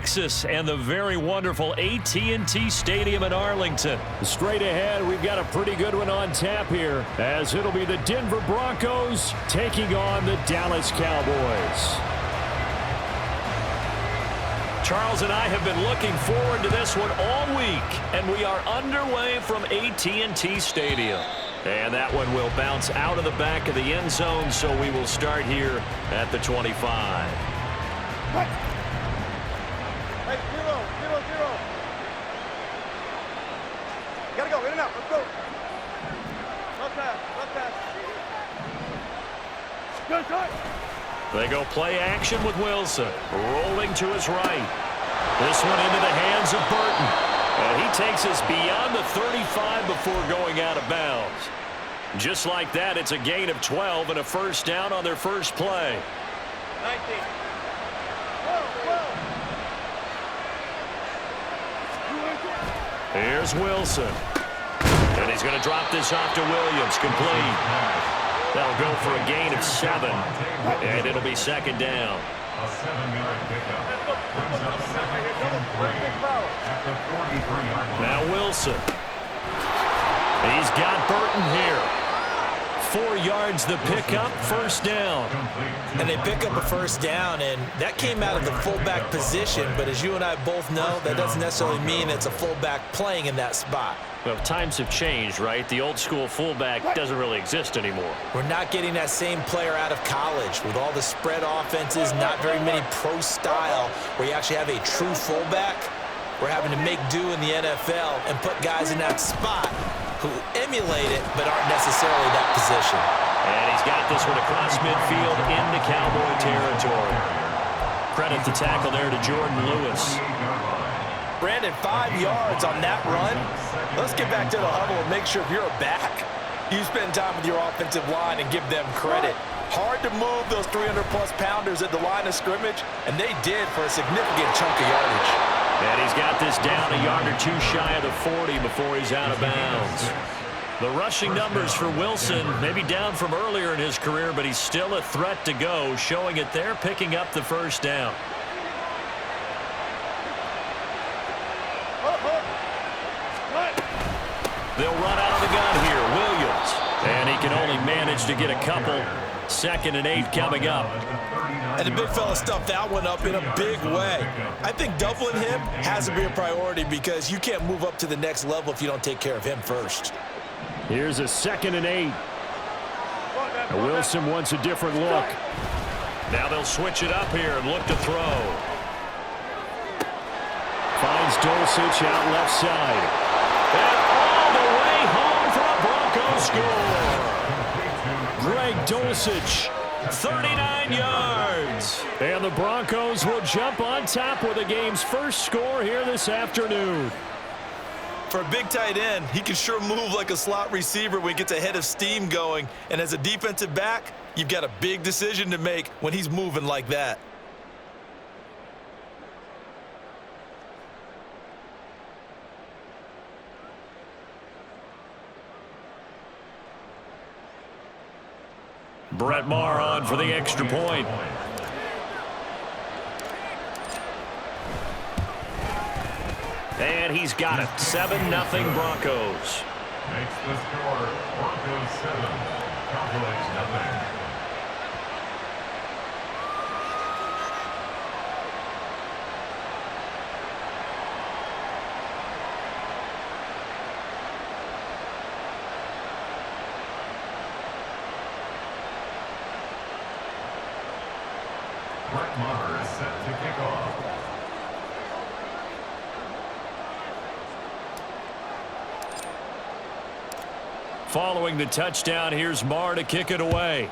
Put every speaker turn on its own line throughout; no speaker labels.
Texas and the very wonderful AT&T Stadium in Arlington.
Straight ahead, we've got a pretty good one on tap here, as it'll be the Denver Broncos taking on the Dallas Cowboys.
Charles and I have been looking forward to this one all week, and we are underway from AT&T Stadium. And that one will bounce out of the back of the end zone, so we will start here at the 25.
Hey, zero. Gotta go, in and out, let's go. Left pass. Good time.
They go play action with Wilson, rolling to his right. This one into the hands of Burton. And he takes us beyond the 35 before going out of bounds. Just like that, it's a gain of 12 and a first down on their first play.
19.
Here's Wilson. And he's going to drop this off to Williams, complete. That'll go for a gain of 7, and it'll be second down.
A 7-yard pickup. Brings up second and 3 at the 43-yard line.
Now Wilson. He's got Burton here. 4 yards the pickup, first down.
And they pick up a first down, and that came out of the fullback position, but as you and I both know, that doesn't necessarily mean it's a fullback playing in that spot.
Well, times have changed, right? The old school fullback doesn't really exist anymore.
We're not getting that same player out of college with all the spread offenses, not very many pro style where you actually have a true fullback. We're having to make do in the NFL and put guys in that spot who emulate it but aren't necessarily that position.
And he's got this one across midfield into Cowboy territory. Credit the tackle there to Jordan Lewis.
Brandon, 5 yards on that run. Let's get back to the huddle and make sure if you're a back, you spend time with your offensive line and give them credit. Hard to move those 300-plus pounders at the line of scrimmage, and they did for a significant chunk of yardage.
And he's got this down a yard or two shy of the 40 before he's out of bounds. The rushing numbers for Wilson may be down from earlier in his career, but he's still a threat to go, showing it there, picking up the first down. They'll run out of the gun here, Williams. And he can only manage to get a couple. 2nd and 8 coming up.
And the big fella stuffed that one up in a big way. I think doubling him has to be a priority because you can't move up to the next level if you don't take care of him first.
Here's a 2nd and 8. And Wilson wants a different look.
Now they'll switch it up here and look to throw.
Finds Dulcich out left side.
And all the way home for a Broncos score.
Greg Dulcich,
39 yards.
And the Broncos will jump on top with the game's first score here this afternoon.
For a big tight end, he can sure move like a slot receiver when he gets a head of steam going. And as a defensive back, you've got a big decision to make when he's moving like that.
Brett Maher on for the extra point. And he's got it. 7-0 Broncos.
Makes the score Broncos 7, Cowboys 0. Brett Maher is set to kick off.
Following the touchdown, here's Maher to kick it away.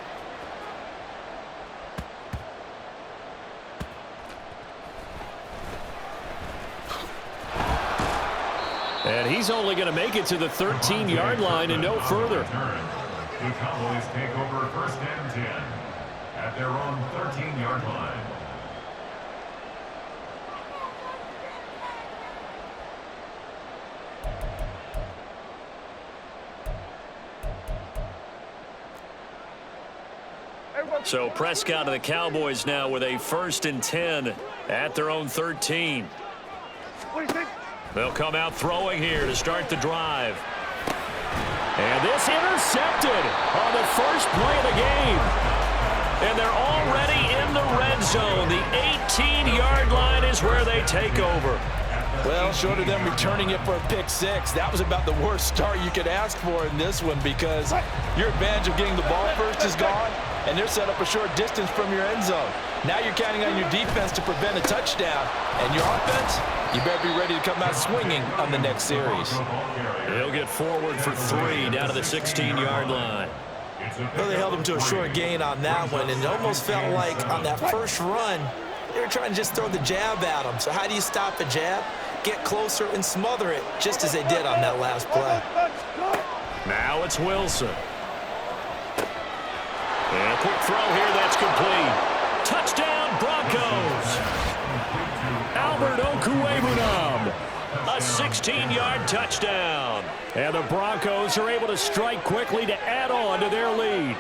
And he's only going to make it to the 13-yard line and no further.
The Cowboys take over 1st and 10 at their own 13-yard line.
Hey,
So Prescott and the Cowboys now with a 1st and 10 at their own 13. They'll come out throwing here to start the drive. And this intercepted on the first play of the game. And they're already in the red zone. The 18-yard line is where they take over.
Well, short of them returning it for a pick six, that was about the worst start you could ask for in this one because your advantage of getting the ball first is gone, and they're set up a short distance from your end zone. Now you're counting on your defense to prevent a touchdown, and your offense, you better be ready to come out swinging on the next series.
He'll get forward for 3 down to the 16-yard line.
Well, they held him to a short gain on that one, and it almost felt like on that first run, they were trying to just throw the jab at him. So how do you stop a jab? Get closer and smother it, just as they did on that last play.
Now it's Wilson. And a quick throw here, that's complete. Touchdown, Broncos. Albert Okwuegbunam. A 16-yard touchdown. And the Broncos are able to strike quickly to add on to their lead.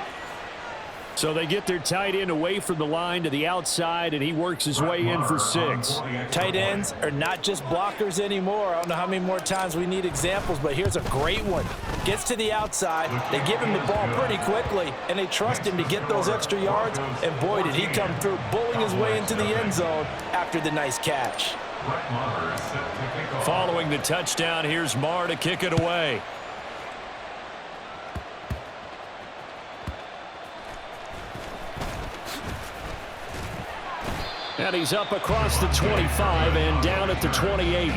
So they get their tight end away from the line to the outside, and he works his way in for 6.
Tight ends are not just blockers anymore. I don't know how many more times we need examples, but here's a great one. Gets to the outside, they give him the ball pretty quickly, and they trust him to get those extra yards, and boy, did he come through, bowling his way into the end zone after the nice catch.
Following the touchdown, here's Marr to kick it away. And he's up across the 25 and down at the 28.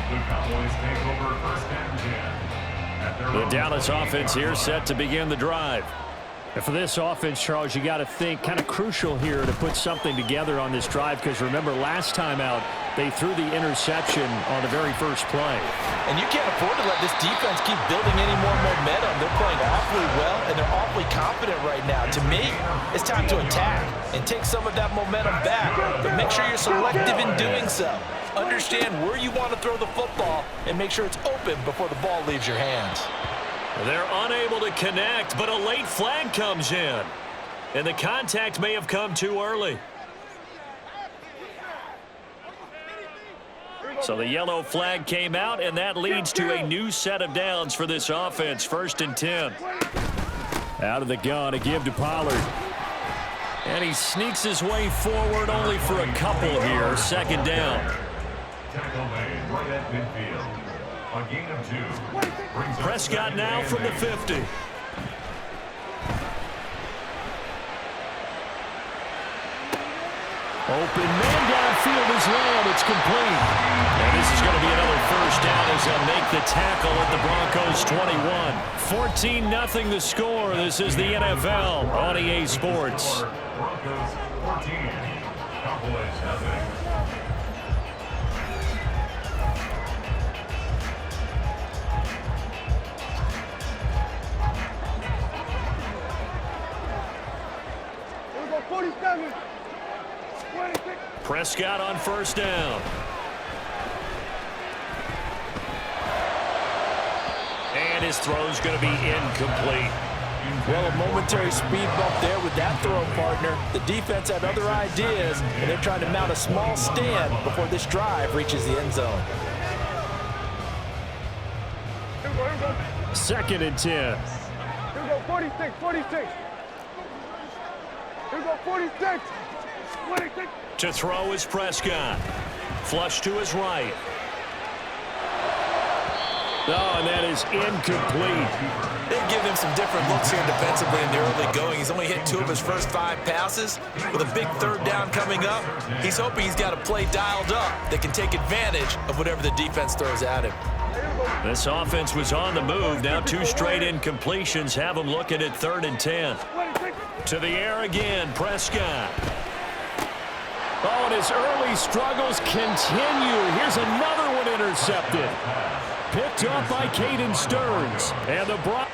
The Dallas offense here set to begin the drive.
And for this offense, Charles, you got to think kind of crucial here to put something together on this drive because remember last time out they threw the interception on the very first play.
And you can't afford to let this defense keep building any more momentum. They're playing awfully well and they're awfully confident right now. To me, it's time to attack and take some of that momentum back, but make sure you're selective in doing so. Understand where you want to throw the football and make sure it's open before the ball leaves your hands.
They're unable to connect, but a late flag comes in. And the contact may have come too early. So the yellow flag came out, and that leads to a new set of downs for this offense. 1st and 10.
Out of the gun, a give to Pollard.
And he sneaks his way forward only for a couple here. 2nd down.
Tackle made right at midfield. A gain of 2.
Prescott now from the 50.
Open man downfield is Lamb. It's complete.
And this is going to be another 1st down as they'll make the tackle at the Broncos 21. 14-0 the score. This is the NFL on EA Sports.
Broncos 14. Cowboys nothing.
Prescott on 1st down. And his throw's going to be incomplete.
Well, a momentary speed bump there with that throw, partner. The defense had other ideas, and they're trying to mount a small stand before this drive reaches the end zone.
2nd and 10.
Here we go, 46, 46. Here we go, 46. 46.
To throw is Prescott. Flush to his right.
Oh, and that is incomplete.
They've given him some different looks here defensively in the early going. He's only hit 2 of his first 5 passes. With a big 3rd down coming up, he's hoping he's got a play dialed up that can take advantage of whatever the defense throws at him.
This offense was on the move. Now 2 straight incompletions have them looking at 3rd and 10. To the air again, Prescott.
Oh, and his early struggles continue. Here's another one intercepted. Picked up by Caden Stearns. And the Broncos